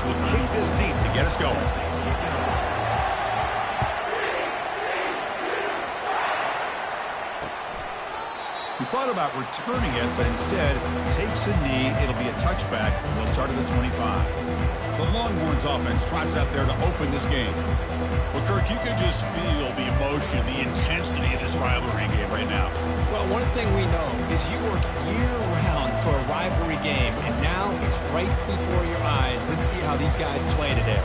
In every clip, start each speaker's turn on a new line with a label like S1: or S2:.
S1: offense will kick this deep to get us going. He thought about returning it, but instead takes a knee. It'll be a touchback. They'll start at the 25. The Longhorns offense trots out there to open this game.
S2: Well, Kirk, you could just feel the emotion, the intensity of this rivalry game right now.
S3: Well, one thing we know is you work year-round for a rivalry game, and now it's right before your eyes. Let's see how these guys play today.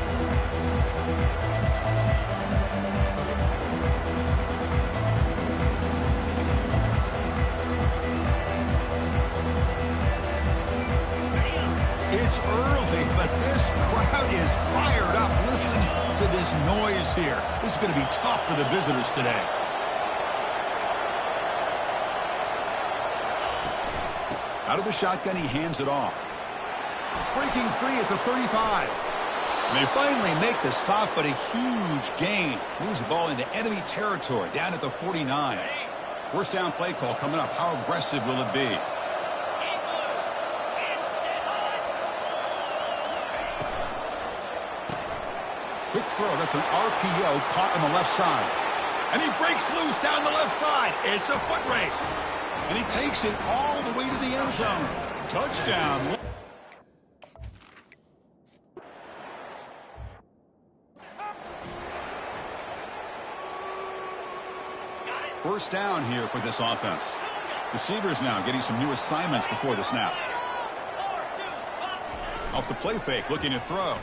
S1: It's early, but this crowd is fired up. Listen to this noise here. This is going to be tough for the visitors today. Out of the shotgun, he hands it off. Breaking free at the 35. And they finally make the stop, but a huge gain. Moves the ball into enemy territory down at the 49. First down play call coming up. How aggressive will it be? Quick throw. That's an RPO caught on the left side. And he breaks loose down the left side. It's a foot race. And he takes it all the way to the end zone. Touchdown. First down here for this offense. Receivers now getting some new assignments before the snap. Off the play fake, looking to throw.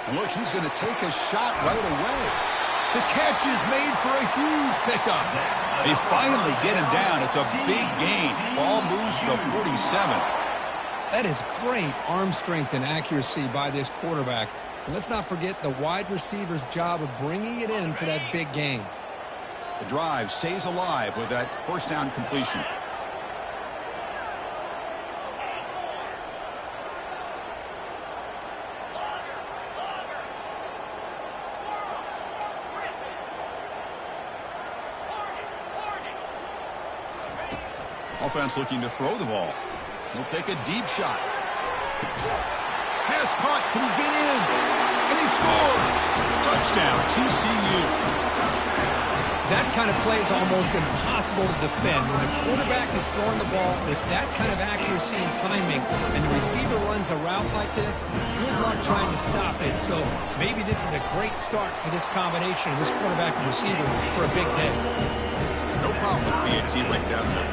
S1: And look, he's going to take a shot right away. The catch is made for a huge pickup. They finally get him down. It's a big gain. Ball moves to the 47.
S3: That is great arm strength and accuracy by this quarterback. And let's not forget the wide receiver's job of bringing it in for that big gain.
S1: The drive stays alive with that first down completion. Offense looking to throw the ball. He'll take a deep shot. Pass caught. Can he get in? And he scores. Touchdown, TCU.
S3: That kind of play is almost impossible to defend. When the quarterback is throwing the ball with that kind of accuracy and timing, and the receiver runs a route like this, good luck trying to stop it. So maybe this is a great start for this combination, this quarterback and receiver, for a big day.
S1: No problem with BAT right down there.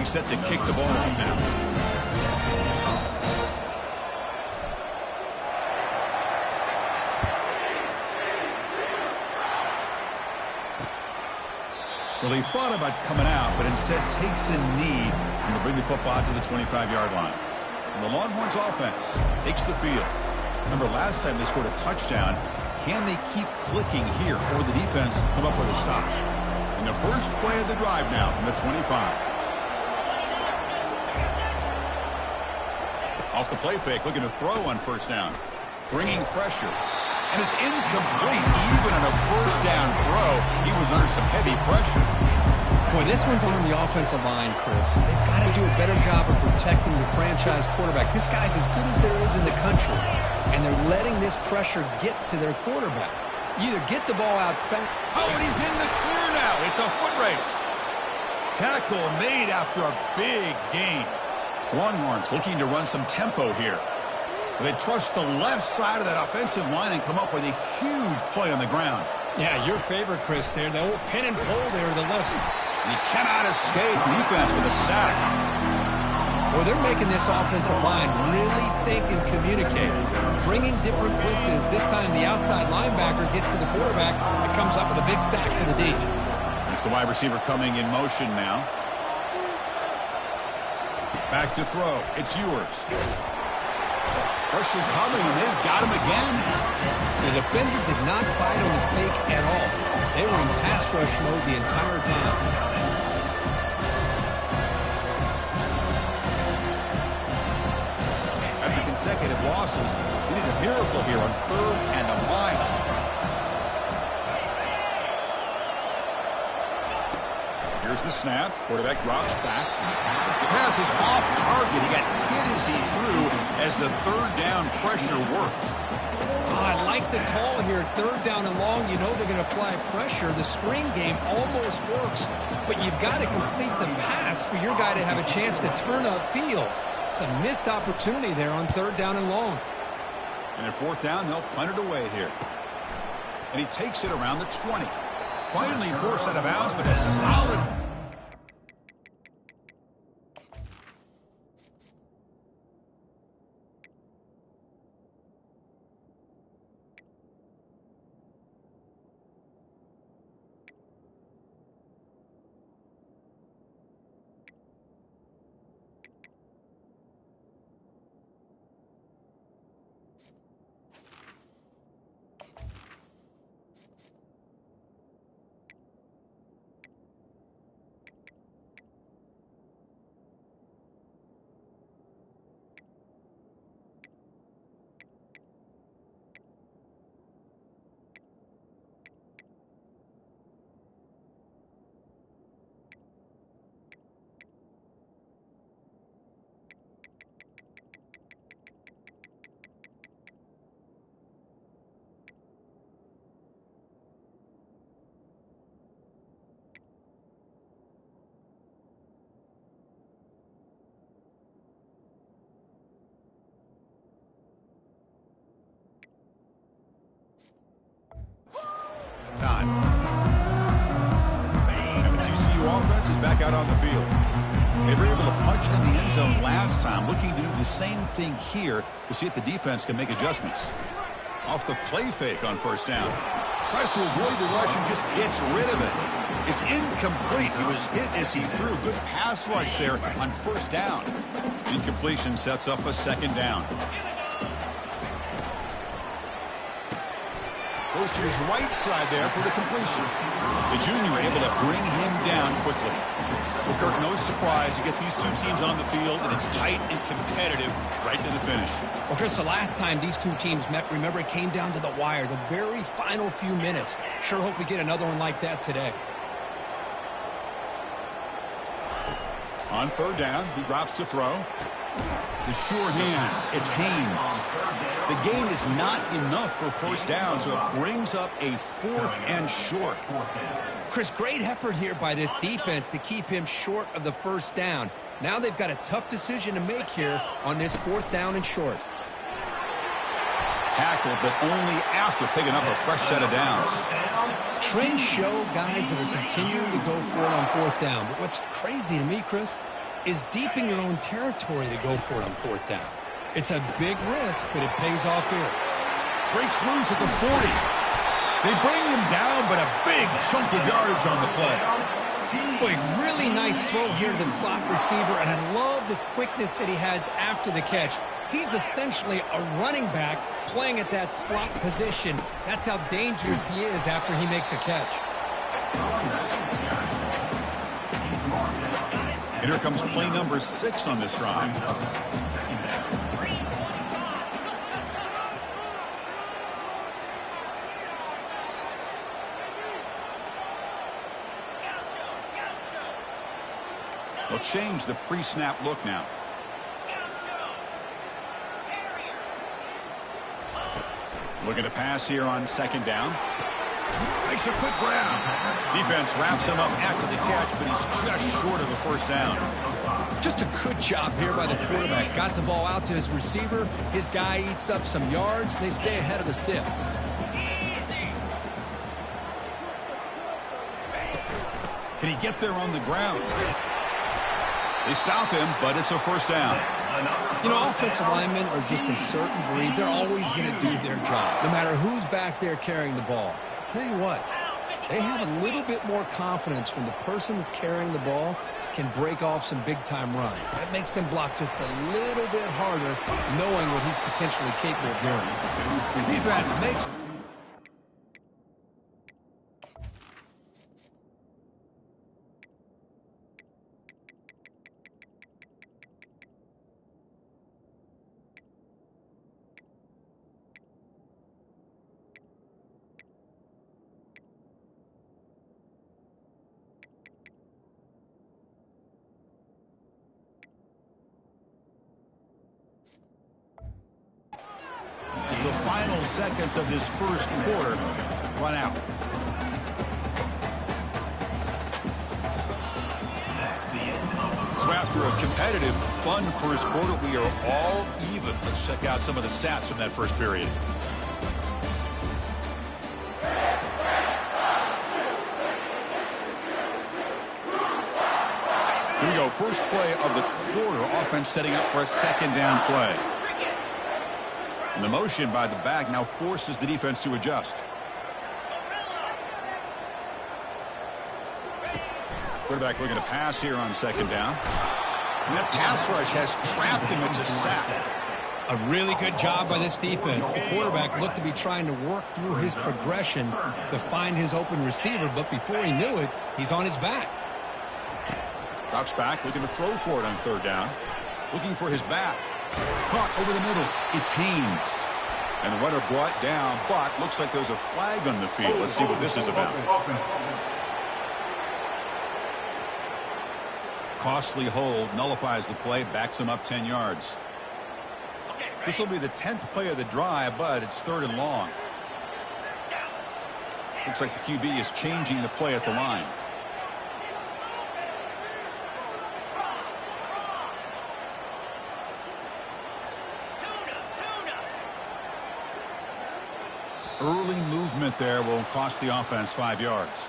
S1: Set to kick the ball off now. Well, he thought about coming out, but instead takes a knee and will bring the football to the 25-yard line. And the Longhorns offense takes the field. Remember, last time they scored a touchdown. Can they keep clicking here, or the defense come up with a stop? And the first play of the drive now from the 25. Off the play fake, looking to throw on first down. Bringing pressure. And it's incomplete. Even on a first down throw, he was under some heavy pressure.
S3: Boy, this one's on the offensive line, Chris. They've got to do a better job of protecting the franchise quarterback. This guy's as good as there is in the country. And they're letting this pressure get to their quarterback. You either get the ball out fast.
S1: Oh, and he's in the clear now. It's a foot race. Tackle made after a big gain. Longhorns looking to run some tempo here. They trust the left side of that offensive line and come up with a huge play on the ground.
S3: Yeah, your favorite, Chris, there. The old pin and pull there, the left side.
S1: And he cannot escape the defense with a sack.
S3: Well, they're making this offensive line really think and communicate. Bringing different blitzes. This time the outside linebacker gets to the quarterback and comes up with a big sack for the D.
S1: It's the wide receiver coming in motion now. Back to throw. It's Ewers. Pressure coming, and they've got him again.
S3: The defender did not bite on the fake at all. They were in pass rush mode the entire time.
S1: At consecutive losses. They need a miracle here on 3rd and a mile. Here's the snap. Quarterback drops back. The pass is off target. He got hit as he threw as the 3rd down pressure worked.
S3: I like the call here. 3rd down and long, you know they're going to apply pressure. The screen game almost works, but you've got to complete the pass for your guy to have a chance to turn upfield. It's a missed opportunity there on 3rd down and long.
S1: And at 4th down, they'll punt it away here. And he takes it around the 20. Finally forced out of bounds, but a solid... Time. And the TCU offense is back out on the field. They were able to punch it in the end zone last time, looking to do the same thing here to see if the defense can make adjustments. Off the play fake on 1st down. Tries to avoid the rush and just gets rid of it. It's incomplete. He was hit as he threw. Good pass rush there on 1st down. Incompletion sets up a 2nd down. Goes to his right side there for the completion. The junior able to bring him down quickly. Well, Kirk, no surprise. You get these two teams on the field, and it's tight and competitive right to the finish.
S3: Well, Chris, the last time these two teams met, remember, it came down to the wire, the very final few minutes. Sure hope we get another one like that today.
S1: On 3rd down, he drops to throw. The sure hands. It's Haynes. The gain is not enough for 1st down, so it brings up a 4th and short.
S3: Chris, great effort here by this defense to keep him short of the 1st down. Now they've got a tough decision to make here on this 4th down and short.
S1: Tackled, but only after picking up a fresh set of downs.
S3: Trends show guys that are continuing to go for it on 4th down. But what's crazy to me, Chris, is deep in your own territory to go for it on 4th down. It's a big risk, but it pays off here.
S1: Breaks loose at the 40. They bring him down, but a big chunk of yardage on the play.
S3: Boy, really nice throw here to the slot receiver, and I love the quickness that he has after the catch. He's essentially a running back playing at that slot position. That's how dangerous he is after he makes a catch.
S1: And here comes play number 6 on this drive. They'll change the pre-snap look now. Looking to pass here on 2nd down. Makes a quick grab. Defense wraps him up after the catch, but he's just short of a 1st down.
S3: Just a good job here by the quarterback. Got the ball out to his receiver. His guy eats up some yards. They stay ahead of the sticks.
S1: Can he get there on the ground? They stop him, but it's a 1st down.
S3: You know, offensive linemen are just a certain breed. They're always going to do their job, no matter who's back there carrying the ball. I'll tell you what, they have a little bit more confidence when the person that's carrying the ball can break off some big-time runs. That makes them block just a little bit harder, knowing what he's potentially capable of doing.
S1: Defense makes... seconds of this first quarter run out. So after a competitive, fun first quarter, we are all even. Let's check out some of the stats from that first period. Here we go. First play of the quarter. Offense setting up for a second down play. And the motion by the back now forces the defense to adjust. Quarterback looking to pass here on second down. And that pass rush has trapped him. It's a sack.
S3: A really good job by this defense. The quarterback looked to be trying to work through his progressions to find his open receiver, but before he knew it, he's on his back.
S1: Drops back, looking to throw for it on third down. Looking for his back. Caught over the middle. It's Haynes. And the runner brought down, but looks like there's a flag on the field. Let's see what this is about. Costly hold, nullifies the play, backs him up 10 yards. This will be the 10th play of the drive, but it's third and long. Looks like the QB is changing the play at the line. Early movement there will cost the offense 5 yards.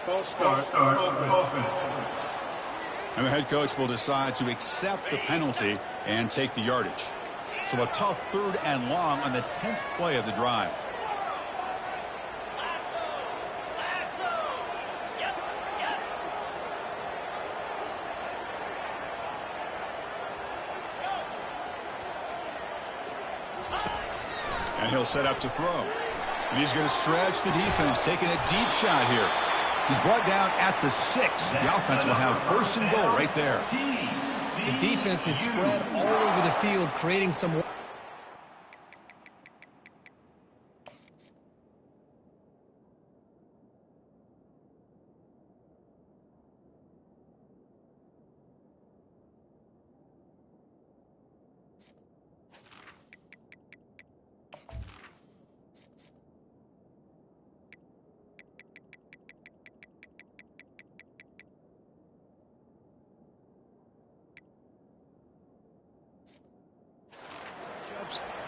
S4: False start. Offense.
S1: And the head coach will decide to accept the penalty and take the yardage. So a tough third and long on the 10th play of the drive. And he'll set up to throw. And he's going to stretch the defense, taking a deep shot here. He's brought down at the 6. The offense will have first and goal right there.
S3: The defense is spread all over the field, creating some...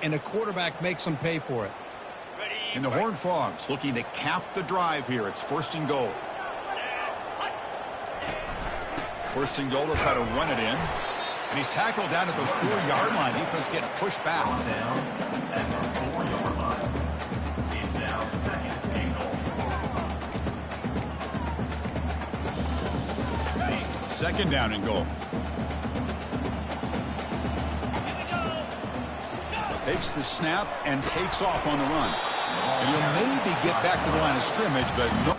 S3: and a quarterback makes them pay for it.
S1: And the Horned Frogs looking to cap the drive here. It's first and goal. First and goal, they'll try to run it in. And he's tackled down at the 4-yard line. Defense getting pushed back.
S4: Down at the 4-yard line. It's now second and goal.
S1: Second down and goal. Takes the snap and takes off on the run. And he'll maybe get back to the line of scrimmage, but no.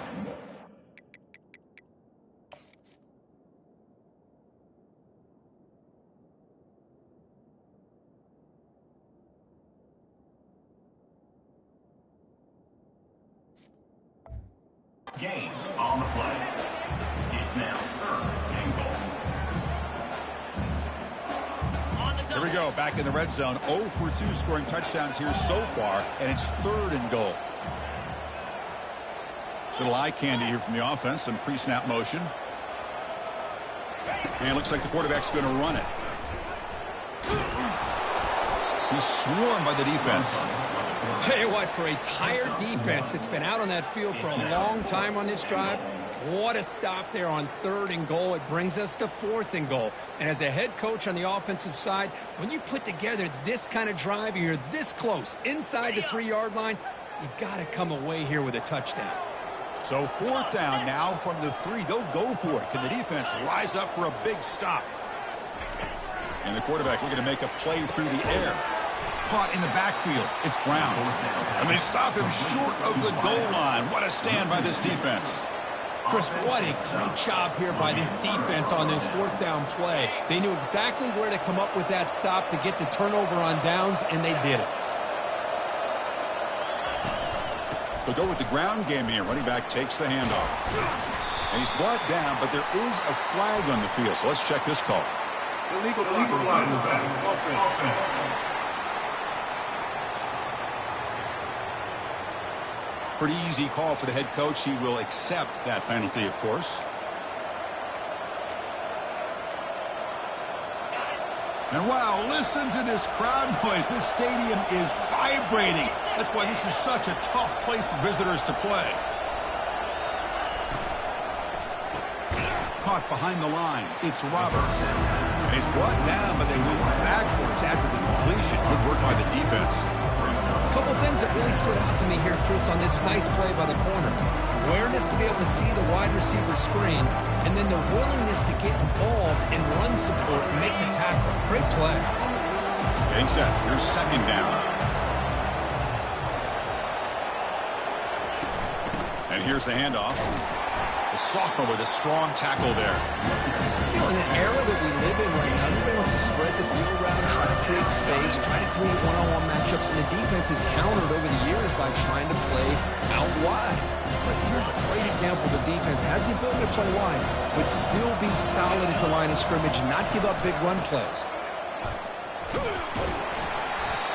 S4: Gain on the play. It's now third and goal.
S1: Here we go, back in the red zone. 0 for 2 scoring touchdowns here so far, and it's third and goal. Little eye candy here from the offense, some pre-snap motion. And it looks like the quarterback's going to run it. He's swarmed by the defense.
S3: Tell you what, for a tired defense that's been out on that field for a long time on this drive, what a stop there on third and goal. It brings us to fourth and goal. And as a head coach on the offensive side, when you put together this kind of drive, you're this close, inside the 3-yard line, you got to come away here with a touchdown.
S1: So fourth down now from the 3. They'll go for it. Can the defense rise up for a big stop? And the quarterback looking to make a play through the air. Caught in the backfield. It's Brown. And they stop him short of the goal line. What a stand by this defense.
S3: Chris, what a great job here by this defense on this fourth down play. They knew exactly where to come up with that stop to get the turnover on downs, and they did it.
S1: They'll go with the ground game here. Running back takes the handoff. And he's brought down, but there is a flag on the field. So let's check this call.
S4: Illegal flag.
S1: Pretty easy call for the head coach. He will accept that penalty, of course. And wow, listen to this crowd noise. This stadium is vibrating. That's why this is such a tough place for visitors to play. Caught behind the line. It's Roberts. And he's brought down, but they went backwards after the completion. Good work by the defense.
S3: A couple things that really stood out to me here, Chris, on this nice play by the corner. Awareness to be able to see the wide receiver screen, and then the willingness to get involved and run support and make the tackle. Great play.
S1: Getting set. Here's second down. And here's the handoff. The sophomore with a strong tackle there.
S3: You know, in an era that we live in right now, everybody wants to spread the field around, try to create space, try to create one-on-one matchups, and the defense has countered over the years by trying to play out wide. But here's a great example. The defense has the ability to play wide, but still be solid at the line of scrimmage and not give up big run plays.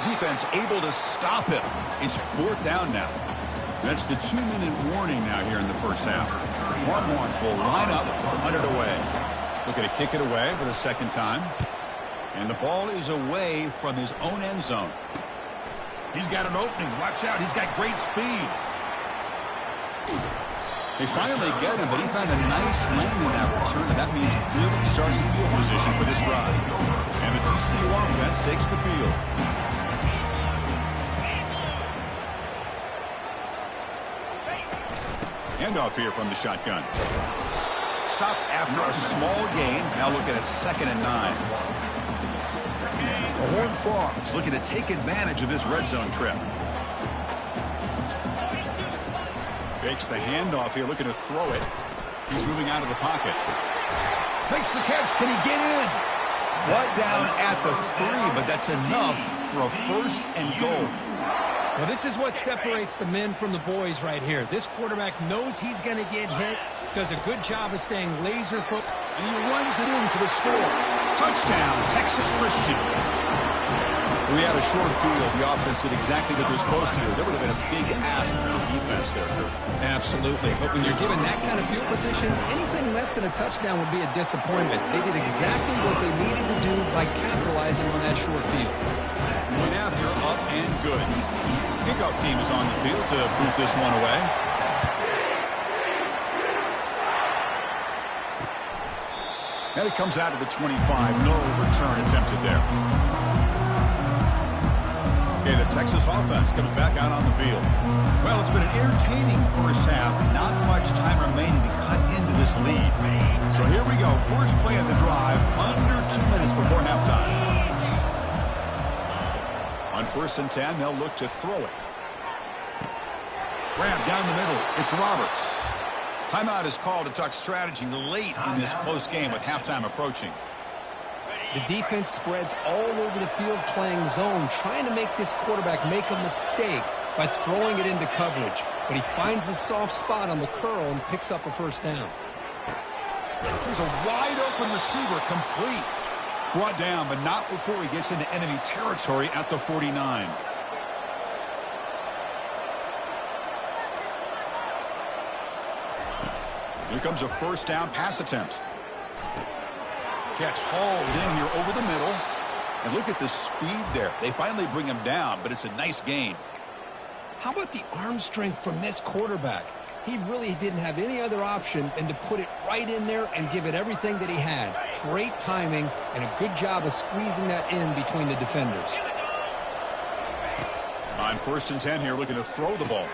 S1: Defense able to stop him. It's fourth down now. That's the 2-minute warning now here in the first half. Longhorns will line up to punt it away. Looking to kick it away for the second time. And the ball is away from his own end zone. He's got an opening. Watch out. He's got great speed. They finally get him, but he found a nice lane in that return, and that means good starting field position for this drive. And the TCU offense takes the field. Handoff here from the shotgun. Stop after a small gain. Now looking at 2nd and 9. The Horned Frogs looking to take advantage of this red zone trip. Fakes the handoff here, looking to throw it. He's moving out of the pocket. Makes the catch. Can he get in? Brought down at the 3, but that's enough for a 1st and goal.
S3: Well, this is what separates the men from the boys right here. This quarterback knows he's going to get hit, does a good job of staying laser-focused.
S1: And he runs it in for the score. Touchdown, Texas Christian. We had a short field. The offense did exactly what they're supposed to do. That would have been a big ask for the defense there, Kurt.
S3: Absolutely. But when you're given that kind of field position, anything less than a touchdown would be a disappointment. They did exactly what they needed to do by capitalizing on that short field.
S1: Went after, up and good. Kickoff team is on the field to boot this one away. And it comes out of the 25. No return attempted there. Okay, the Texas offense comes back out on the field. Well, it's been an entertaining first half. Not much time remaining to cut into this lead. So here we go. First play of the drive, under 2 minutes before halftime. On 1st and 10, they'll look to throw it. Grab down the middle. It's Roberts. Timeout is called to talk strategy late in this close game with halftime approaching.
S3: The defense spreads all over the field playing zone, trying to make this quarterback make a mistake by throwing it into coverage. But he finds the soft spot on the curl and picks up a 1st down.
S1: There's a wide-open receiver, complete. Brought down, but not before he gets into enemy territory at the 49. Here comes a 1st down pass attempt. Catch hauled in here over the middle. And look at the speed there. They finally bring him down, but it's a nice gain.
S3: How about the arm strength from this quarterback? He really didn't have any other option than to put it right in there and give it everything that he had. Great timing and a good job of squeezing that in between the defenders.
S1: On 1st and 10 here, looking to throw the ball.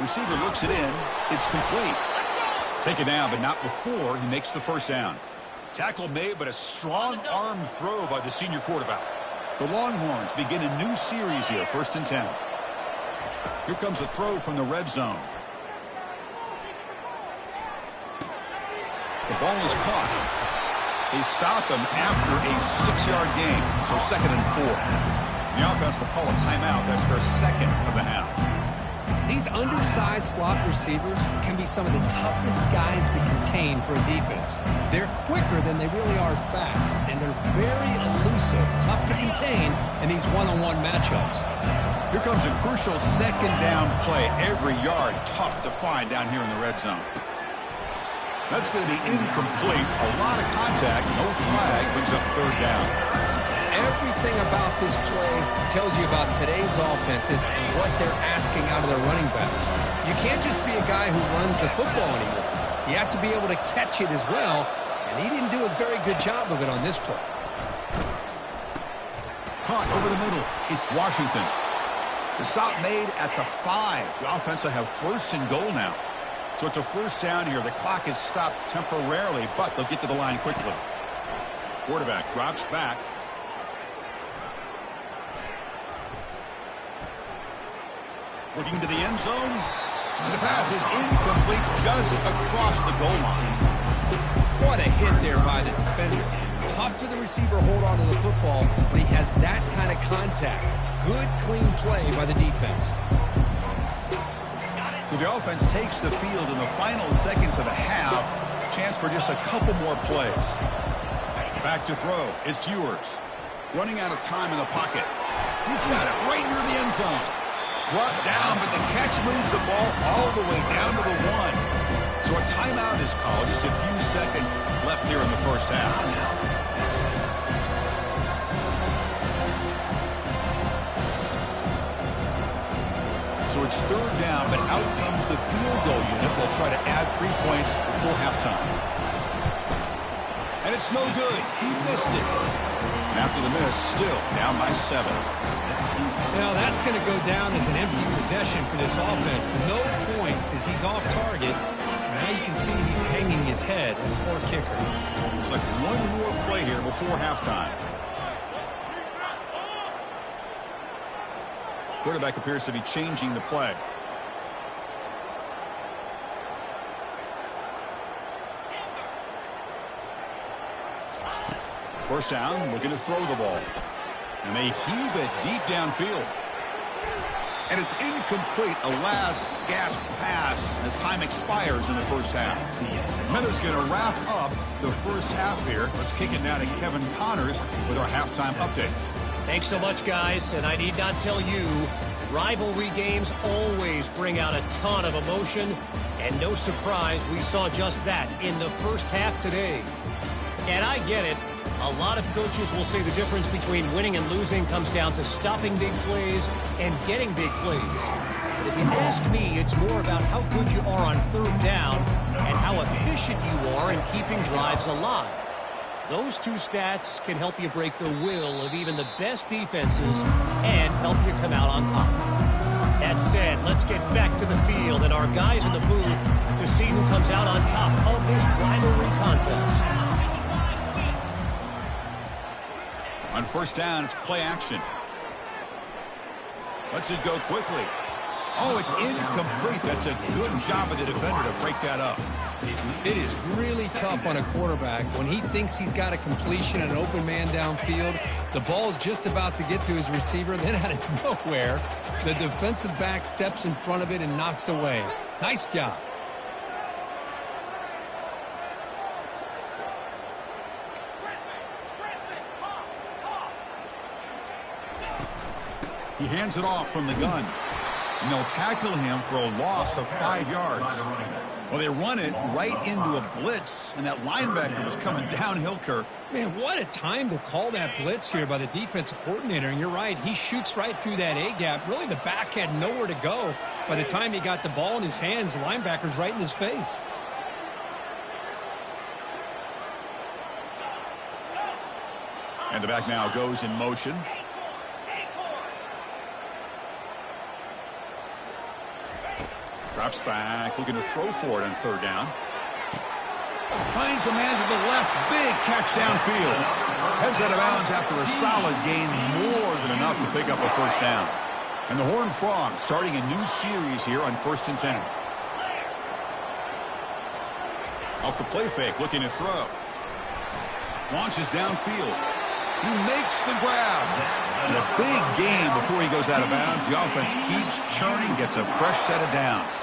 S1: Receiver looks it in. It's complete. Taken down, but not before he makes the 1st down. Tackle made, but a strong arm throw by the senior quarterback. The Longhorns begin a new series here, 1st and 10. Here comes a throw from the red zone. The ball is caught. They stop him after a 6-yard gain, so 2nd and 4. The offense will call a timeout. That's their 2nd of the half.
S3: These undersized slot receivers can be some of the toughest guys to contain for a defense. They're quicker than they really are fast, and they're very elusive, tough to contain in these one-on-one matchups.
S1: Here comes a crucial second down play. Every yard tough to find down here in the red zone. That's going to be incomplete. A lot of contact. No flag. Brings up third down.
S3: Everything about this play tells you about today's offenses and what they're asking out of their running backs. You can't just be a guy who runs the football anymore. You have to be able to catch it as well, and he didn't do a very good job of it on this play.
S1: Caught over the middle. It's Washington. The stop made at the 5. The offense will have first and goal now. So it's a first down here. The clock is stopped temporarily, but they'll get to the line quickly. Quarterback drops back. Looking to the end zone. And the pass is incomplete just across the goal line.
S3: What a hit there by the defender. Tough for the receiver to hold on to the football when he has that kind of contact. Good, clean play by the defense.
S1: So the offense takes the field in the final seconds of the half. Chance for just a couple more plays. Back to throw. It's Ewers. Running out of time in the pocket. He's got it right near the end zone. Brought down, but the catch moves the ball all the way down to the 1. So a timeout is called. Just a few seconds left here in the first half. So it's third down, but out comes the field goal unit. They'll try to add 3 points before halftime. And it's no good. He missed it. And after the miss, still down by 7.
S3: Now that's going to go down as an empty possession for this offense. No points as he's off target. Now you can see he's hanging his head. Poor kicker.
S1: Looks like one more play here before halftime. Quarterback appears to be changing the play. First down, looking to throw the ball. And they heave it deep downfield. And it's incomplete, a last gasp pass as time expires in the first half. Meadows going to wrap up the first half here. Let's kick it now to Kevin Connors with our halftime update.
S5: Thanks so much, guys. And I need not tell you, rivalry games always bring out a ton of emotion. And no surprise, we saw just that in the first half today. And I get it. A lot of coaches will say the difference between winning and losing comes down to stopping big plays and getting big plays. But if you ask me, it's more about how good you are on third down and how efficient you are in keeping drives alive. Those two stats can help you break the will of even the best defenses and help you come out on top. That said, let's get back to the field and our guys in the booth to see who comes out on top of this rivalry contest.
S1: On first down, it's play action. Lets it go quickly. Oh, it's incomplete. That's a good job of the defender to break that up.
S3: It is really tough on a quarterback when he thinks he's got a completion and an open man downfield. The ball's just about to get to his receiver. Then out of nowhere, the defensive back steps in front of it and knocks away. Nice job.
S1: He hands it off from the gun. And they'll tackle him for a loss of 5 yards. Well, they run it right into a blitz, and that linebacker was coming downhill, Kirk.
S3: Man, what a time to call that blitz here by the defensive coordinator. And you're right, he shoots right through that A-gap. Really, the back had nowhere to go. By the time he got the ball in his hands, the linebacker's right in his face.
S1: And the back now goes in motion. Drops back, looking to throw for it on third down. Finds a man to the left. Big catch downfield. Heads out of bounds after a solid gain, more than enough to pick up a first down. And the Horned Frogs starting a new series here on 1st and 10. Off the play fake, looking to throw. Launches downfield. He makes the grab. And a Big gain before he goes out of bounds. The offense keeps churning, gets a fresh set of downs.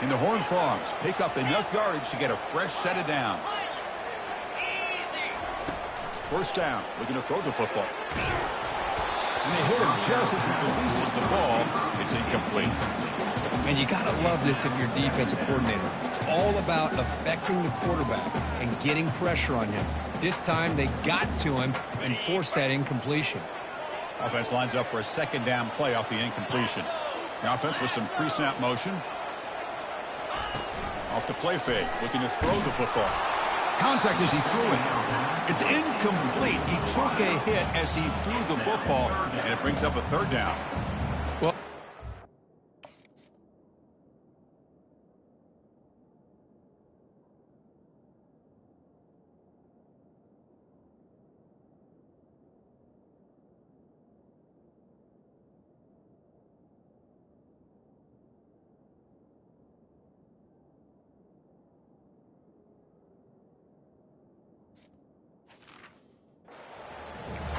S1: And the Horned Frogs pick up enough yardage to get a fresh set of downs. First down, looking to throw the football. And they hit him just as he releases the ball. It's incomplete.
S3: And you got to love this if you're defensive coordinator. It's all about affecting the quarterback and getting pressure on him. This time they got to him and forced that incompletion.
S1: Offense lines up for a second down play off the incompletion. The offense with some pre-snap motion. Off the play fake, looking to throw the football. Contact as he threw it. It's incomplete. He took a hit as he threw the football, and it brings up a third down.
S3: Well,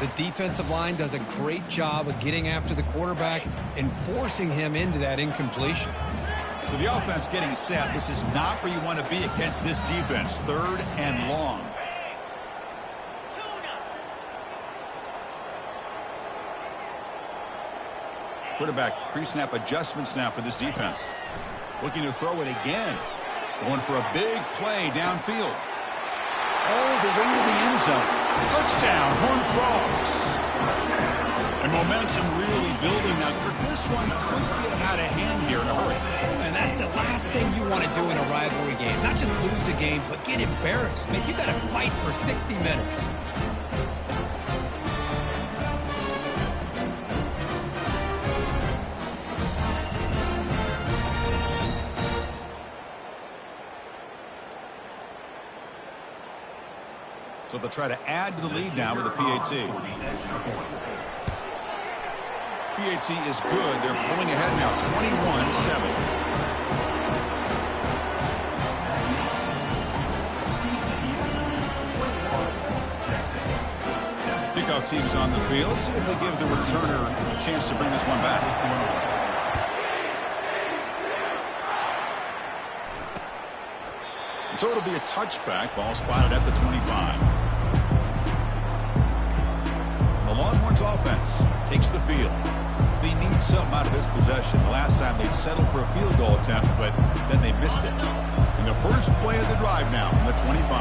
S3: the defensive line does a great job of getting after the quarterback and forcing him into that incompletion.
S1: So the offense getting set. This is not where you want to be against this defense. Third and long. Quarterback pre-snap adjustments now for this defense. Looking to throw it again. Going for a big play downfield. All the way to the end zone. Touchdown, Horned Frogs. And momentum really building now. This one could get out of hand here in a hurry.
S3: And that's the last thing you want to do in a rivalry game. Not just lose the game, but get embarrassed. Man, you got to fight for 60 minutes.
S1: So they'll try to add to the lead now with a PAT. PAT is good. They're pulling ahead now, 21-7. Kickoff team's on the field. See if they give the returner a chance to bring this one back. So it'll be a touchback. Ball spotted at the 25. The Longhorns offense takes the field. They need something out of this possession. Last time they settled for a field goal attempt, but then they missed it. In the first play of the drive now from the 25.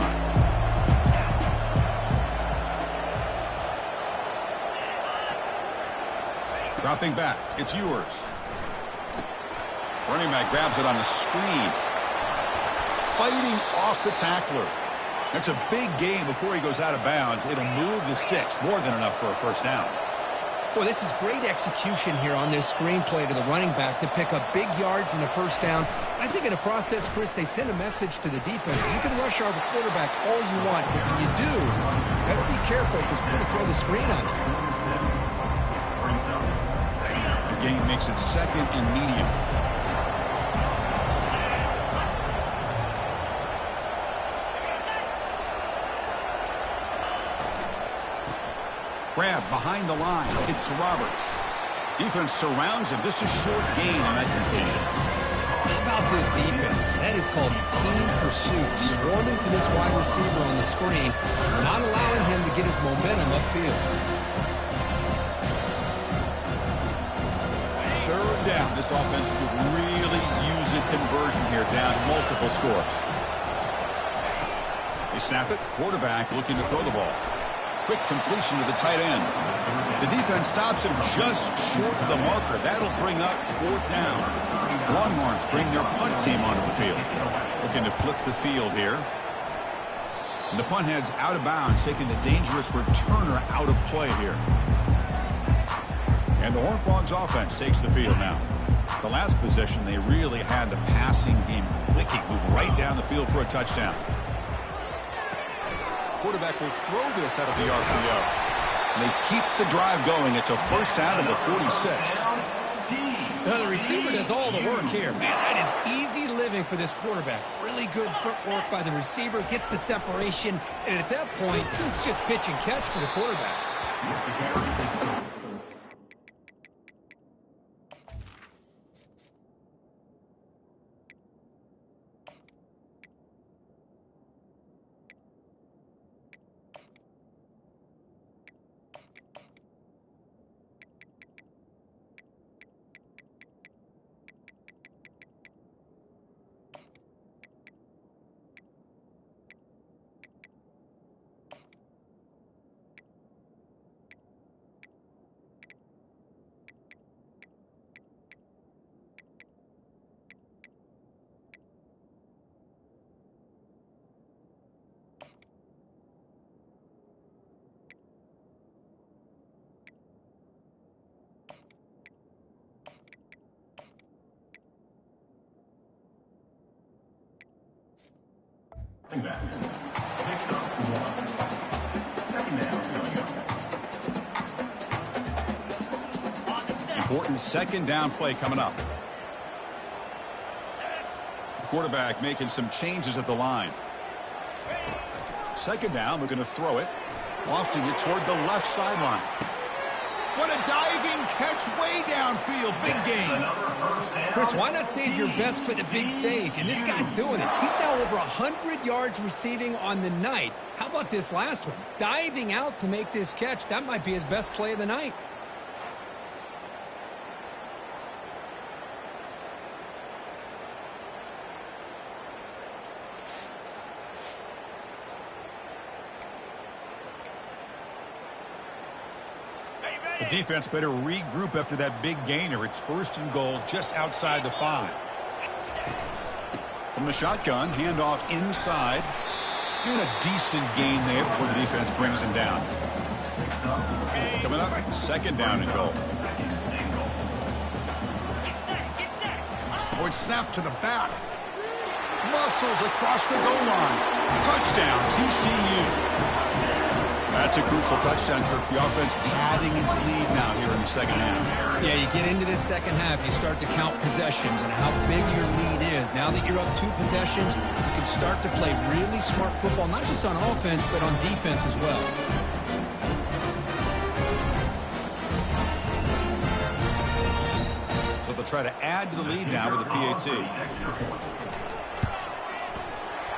S1: Dropping back. It's Ewers. Running back grabs it on the screen. Fighting off the tackler. That's a big gain before he goes out of bounds. It'll move the sticks more than enough for a first down.
S3: Well, this is great execution here on this screenplay to the running back to pick up big yards in the first down. I think in the process, Chris, they send a message to the defense. You can rush our quarterback all you want, but when you do, you better be careful because we're going to throw the screen on him.
S1: The gain makes it second and medium. Grab behind the line. It's Roberts. Defense surrounds him. Just a short gain on that completion.
S3: How about this defense? That is called team pursuit. Swarming to this wide receiver on the screen, not allowing him to get his momentum upfield.
S1: Third down. This offense could really use a conversion here, down multiple scores. They snap it. Quarterback looking to throw the ball. Quick completion to the tight end. The defense stops him just short of the marker. That'll bring up fourth down. Longhorns bring their punt team onto the field. Looking to flip the field here. And the punt head's out of bounds, taking the dangerous returner out of play here. And the Horned Frogs offense takes the field now. The last possession, they really had the passing game clicking. Move right down the field for a touchdown. Quarterback will throw this out of the RPO. And they keep the drive going. It's a first down at the 46.
S3: Now the receiver does all the work here. Man, that is easy living for this quarterback. Really good footwork by the receiver. Gets the separation. And at that point, it's just pitch and catch for the quarterback.
S4: Running back. Picks up 1. Second down coming up.
S1: Important second down play coming up. The quarterback making some changes at the line. Second down, we're going to throw it. Lofting it toward the left sideline. What a diving catch way downfield. Big game.
S3: Chris, why not save your best for the big stage? And this guy's doing it. He's now over 100 yards receiving on the night. How about this last one? Diving out to make this catch. That might be his best play of the night.
S1: The defense better regroup after that big gainer. It's 1st and goal just outside the 5. From the shotgun, handoff inside. And a decent gain there before the defense brings him down. Coming up, second down and goal. Oh, it's snapped to the back. Muscles across the goal line. Touchdown, TCU. That's a crucial touchdown, Kirk. The offense padding its lead now here in the second half.
S3: Yeah, you get into this second half, you start to count possessions and how big your lead is. Now that you're up 2 possessions, you can start to play really smart football, not just on offense, but on defense as well.
S1: So they'll try to add to the lead now with a PAT.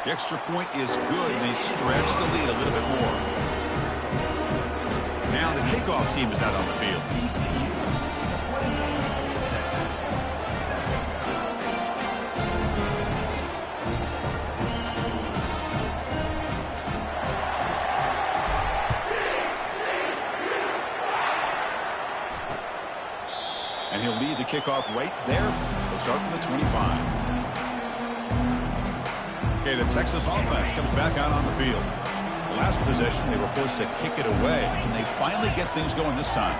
S1: The extra point is good, and they stretch the lead a little bit more. Now the kickoff team is out on the field. And he'll lead the kickoff right there. He'll start from the 25. Okay, the Texas offense comes back out on the field. Last possession, they were forced to kick it away. Can they finally get things going this time?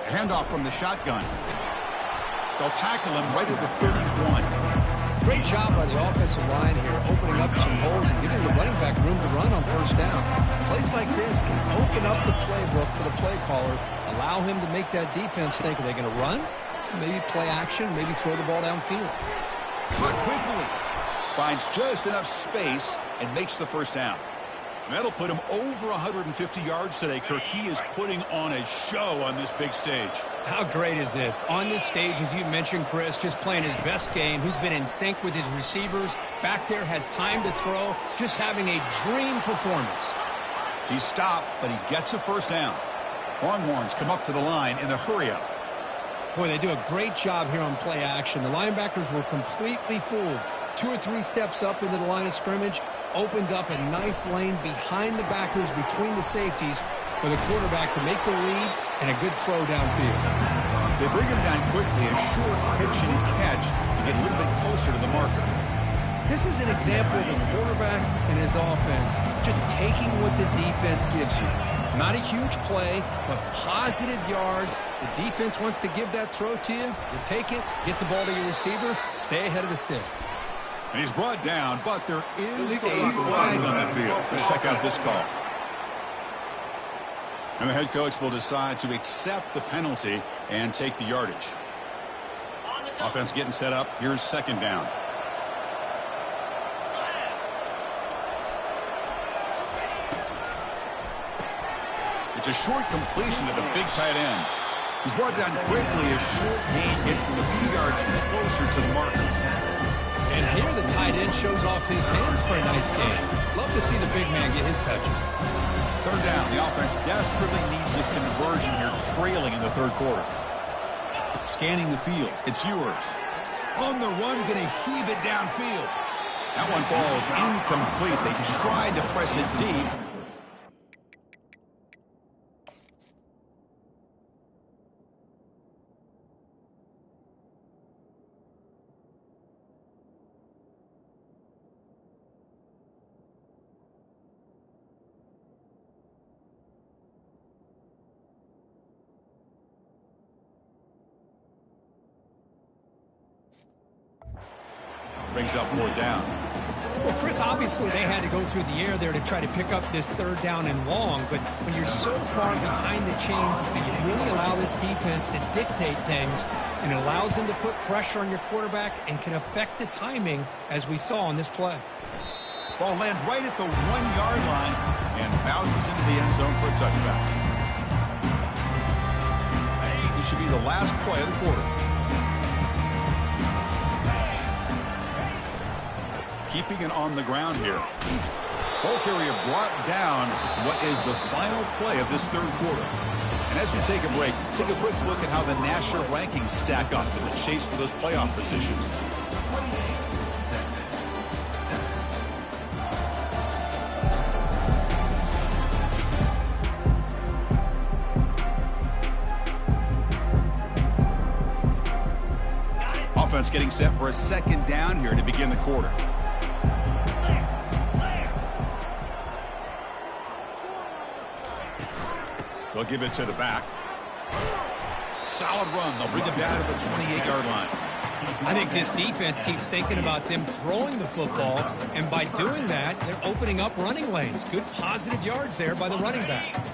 S1: A handoff from the shotgun. They'll tackle him right at the 31.
S3: Great job by the offensive line here, opening up some holes and giving the running back room to run on 1st down. Plays like this can open up the playbook for the play caller, allow him to make that defense think, are they going to run? Maybe play action, maybe throw the ball downfield.
S1: Cut quickly. Finds just enough space and makes the 1st down. That'll put him over 150 yards today, Kirk. He is putting on a show on this big stage.
S3: How great is this? On this stage, as you mentioned, Chris, just playing his best game. He's been in sync with his receivers. Back there, has time to throw. Just having a dream performance.
S1: He's stopped, but he gets a 1st down. Longhorns come up to the line in the hurry-up.
S3: Boy, they do a great job here on play action. The linebackers were completely fooled. 2 or 3 steps up into the line of scrimmage, opened up a nice lane behind the backers between the safeties for the quarterback to make the read and a good throw downfield.
S1: They bring him down quickly, a short pitch and catch to get a little bit closer to the marker.
S3: This is an example of a quarterback and his offense just taking what the defense gives you. Not a huge play, but positive yards. The defense wants to give that throw to you. You take it, get the ball to your receiver, stay ahead of the sticks.
S1: And he's brought down, but there is a flag on the field. Let's check out this call. And the head coach will decide to accept the penalty and take the yardage. Offense getting set up. Here's 2nd down. It's a short completion to the big tight end. He's brought down quickly. A short gain gets them a few yards closer to the marker.
S3: And here the tight end shows off his hands for a nice game. Love to see the big man get his touches.
S1: 3rd down. The offense desperately needs a conversion here, trailing in the 3rd quarter. Scanning the field. It's Ewers. On the run, going to heave it downfield. That one falls incomplete. They tried to press it deep. Brings up 4th down.
S3: Well, Chris, obviously they had to go through the air there to try to pick up this third down and long, but when you're so far behind the chains, you really allow this defense to dictate things, and it allows them to put pressure on your quarterback and can affect the timing, as we saw on this play.
S1: Ball lands right at the 1-yard line and bounces into the end zone for a touchback. This should be the last play of the quarter. Keeping it on the ground here. Ball carrier brought down what is the final play of this third quarter. And as we take a break, take a quick look at how the national rankings stack up in the chase for those playoff positions. Offense getting set for a second down here to begin the quarter. They'll give it to the back. Solid run. They'll bring it down to the 28-yard line.
S3: I think this defense keeps thinking about them throwing the football, and by doing that, they're opening up running lanes. Good positive yards there by the running back.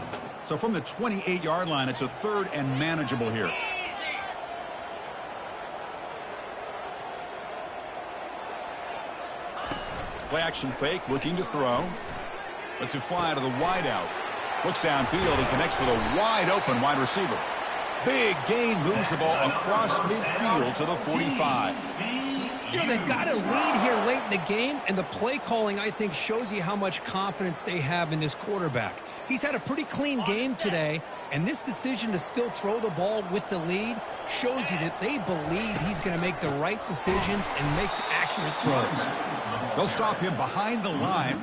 S1: So from the 28-yard line, it's a third and manageable here. Play action fake, looking to throw. Lets it fly to the wideout. Looks downfield and connects with a wide-open wide receiver. Big gain, moves the ball across midfield to the 45.
S3: You know, they've got a lead here late in the game, and the play calling, I think, shows you how much confidence they have in this quarterback. He's had a pretty clean game today, and this decision to still throw the ball with the lead shows you that they believe he's going to make the right decisions and make accurate throws.
S1: They'll stop him behind the line.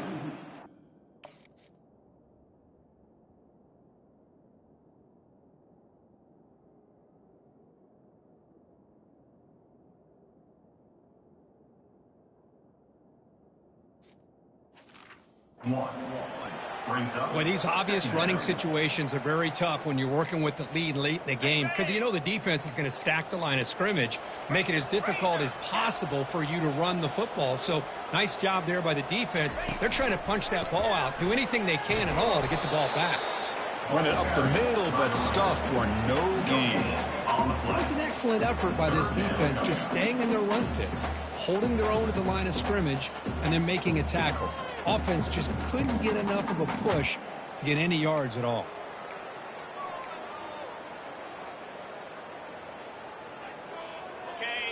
S3: Well, these obvious running situations are very tough when you're working with the lead late in the game, because you know the defense is going to stack the line of scrimmage, make it as difficult as possible for you to run the football. So nice job there by the defense. They're trying to punch that ball out, do anything they can at all to get the ball back.
S1: Run it up the middle, but stuffed for no gain.
S3: It was an excellent effort by this defense, just staying in their run fits, holding their own at the line of scrimmage, and then making a tackle. Offense just couldn't get enough of a push to get any yards at all.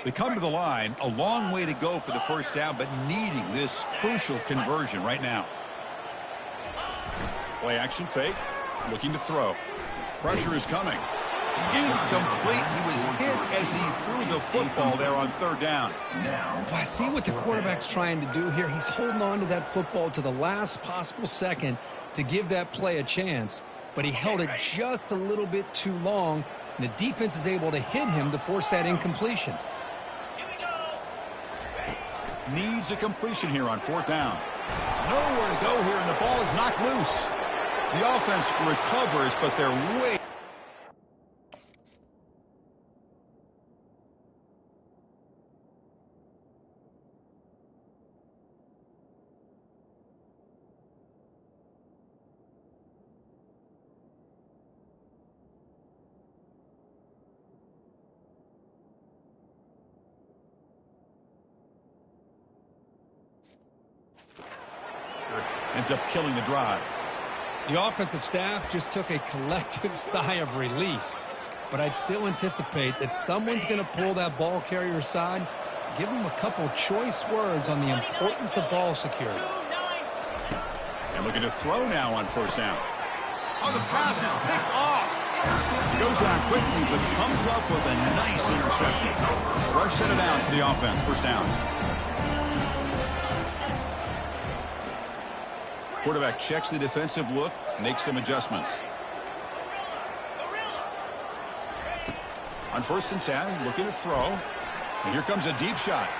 S1: They come to the line, a long way to go for the first down, but needing this crucial conversion right now. Play action fake, looking to throw. Pressure is coming. Incomplete. He was hit as he threw the football there on third down.
S3: Well, I see what the quarterback's trying to do here. He's holding on to that football to the last possible second to give that play a chance, but he held it just a little bit too long, and the defense is able to hit him to force that incompletion.
S1: Needs a completion here on fourth down. Nowhere to go here, and the ball is knocked loose. The offense recovers, but they're way... ends up killing the drive.
S3: The offensive staff just took a collective sigh of relief, but I'd still anticipate that someone's going to pull that ball carrier aside, give him a couple choice words on the importance of ball security.
S1: And looking to throw now on first down. Oh, the pass is picked off. Goes down quickly, but comes up with a nice interception. Rush set it down for the offense, first down. Quarterback checks the defensive look, makes some adjustments. On first and 10, looking to throw. And here comes a deep shot.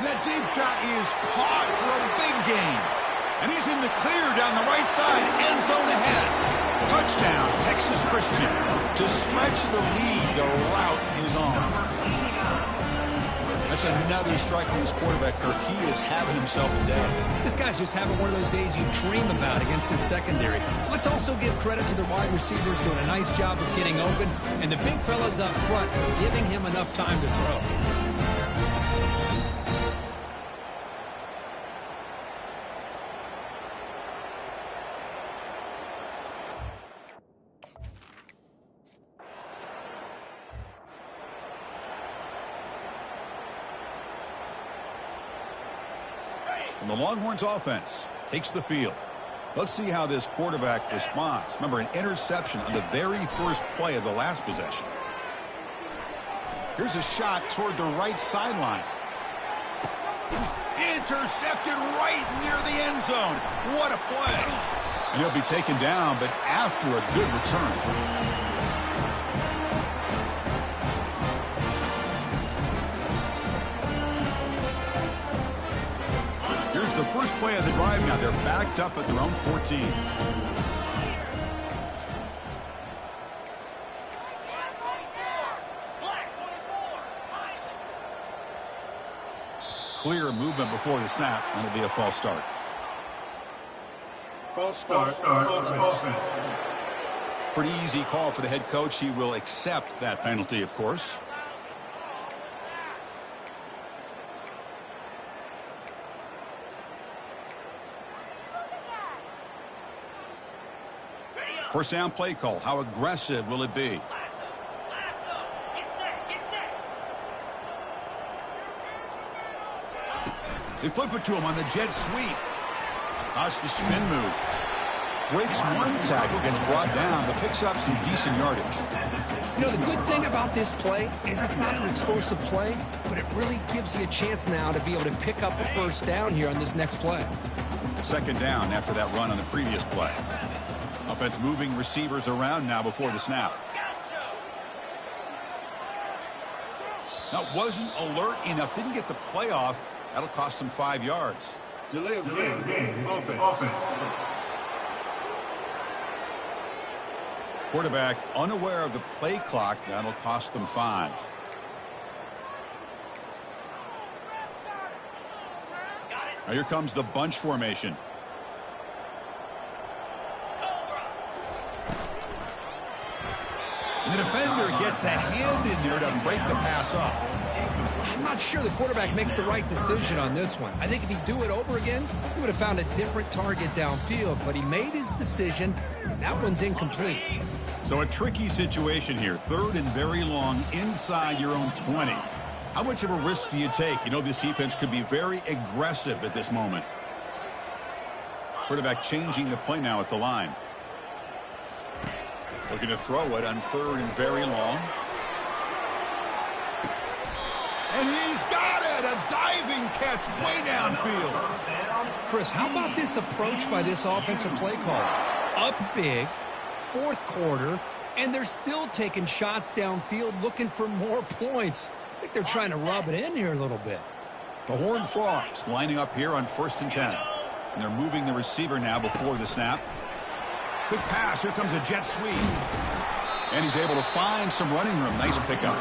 S1: And that deep shot is caught for a big gain. And he's in the clear down the right side, end zone ahead. Touchdown, Texas Christian. To stretch the lead, the route is on. That's another strike from this quarterback, Kirk. He is having himself a day.
S3: This guy's just having one of those days you dream about against his secondary. Let's also give credit to the wide receivers doing a nice job of getting open, and the big fellas up front giving him enough time to throw.
S1: And the Longhorns offense takes the field. Let's see how this quarterback responds. Remember, an interception on the very first play of the last possession. Here's a shot toward the right sideline. Intercepted right near the end zone. What a play. And he'll be taken down, but after a good return. Here's the first play of the drive now. They're backed up at their own 14. Clear movement before the snap, and it'll be a false start.
S6: False start. Offense.
S1: Pretty easy call for the head coach. He will accept that penalty, of course. First down play call. How aggressive will it be? They flip it to him on the jet sweep. Watch the spin move. Breaks one tackle, gets brought down, but picks up some decent yardage.
S3: You know, the good thing about this play is it's not an explosive play, but it really gives you a chance now to be able to pick up a first down here on this next play.
S1: Second down after that run on the previous play. Offense moving receivers around now before the snap. Now, wasn't alert enough, didn't get the play off. That'll cost him 5 yards.
S6: Delay of game. Offense.
S1: Quarterback unaware of the play clock. That'll cost them 5. Now here comes the bunch formation. And the defender gets a hand in there to break the pass up.
S3: I'm not sure the quarterback makes the right decision on this one. I think if he'd do it over again, he would have found a different target downfield, but he made his decision. That one's incomplete.
S1: So a tricky situation here. Third and very long inside your own 20. How much of a risk do you take? You know, this defense could be very aggressive at this moment. Quarterback changing the play now at the line. Looking to throw it on third and very long. And he's got it! A diving catch way downfield.
S3: Chris, how about this approach by this offensive play caller? Up big, fourth quarter, and they're still taking shots downfield looking for more points. I think they're trying to rub it in here a little bit.
S1: The Horned Frogs lining up here on 1st and 10. And they're moving the receiver now before the snap. Quick pass. Here comes a jet sweep. And he's able to find some running room. Nice pickup.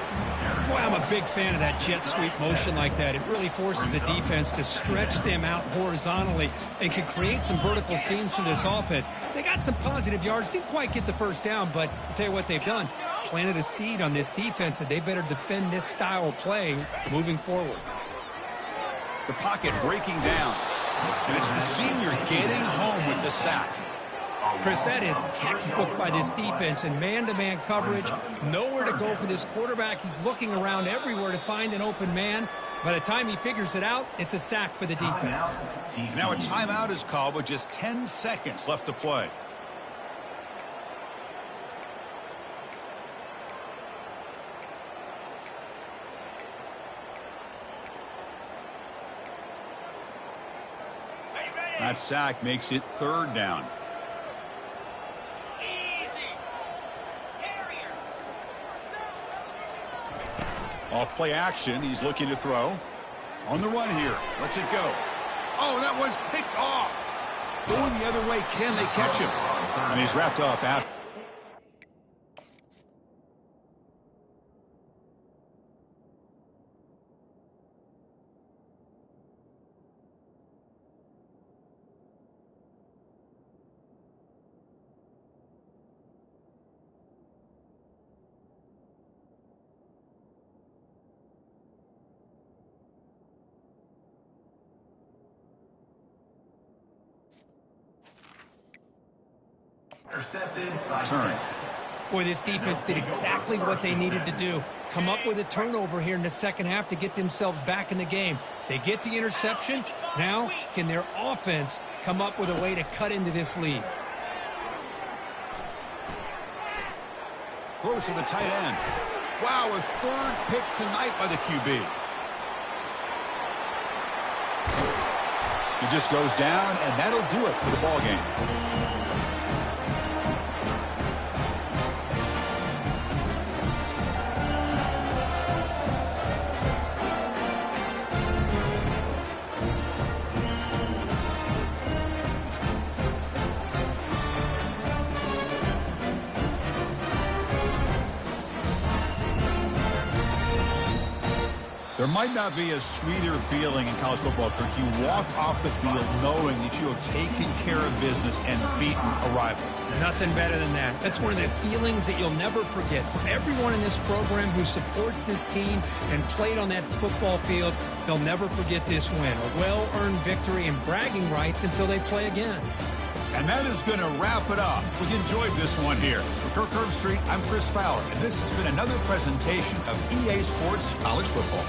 S3: Boy, I'm a big fan of that jet sweep motion like that. It really forces the defense to stretch them out horizontally and can create some vertical seams for this offense. They got some positive yards. Didn't quite get the first down, but I'll tell you what they've done. Planted a seed on this defense, and they better defend this style of play moving forward.
S1: The pocket breaking down. And it's the senior getting home with the sack.
S3: Chris, that is textbook by this defense in man-to-man coverage. Nowhere to go for this quarterback. He's looking around everywhere to find an open man. By the time he figures it out, it's a sack for the defense.
S1: Now a timeout is called with just 10 seconds left to play. That sack makes it third down. Off play action. He's looking to throw. On the run here. Lets it go. Oh, that one's picked off. Going the other way. Can they catch him? And he's wrapped up after.
S4: Intercepted by
S1: Turn.
S4: Texas.
S3: Boy, this defense did exactly what they needed to do. Come up with a turnover here in the second half to get themselves back in the game. They get the interception. Now, can their offense come up with a way to cut into this lead?
S1: Throws to the tight end. Wow, a third pick tonight by the QB. He just goes down, and that'll do it for the ball game. There might not be a sweeter feeling in college football, Kirk. You walk off the field knowing that you have taken care of business and beaten a rival.
S3: Nothing better than that. That's one of the feelings that you'll never forget. For everyone in this program who supports this team and played on that football field, they'll never forget this win. A well-earned victory and bragging rights until they play again.
S1: And that is going to wrap it up. We enjoyed this one here. For Kirk Herbstreit, I'm Chris Fowler, and this has been another presentation of EA Sports College Football.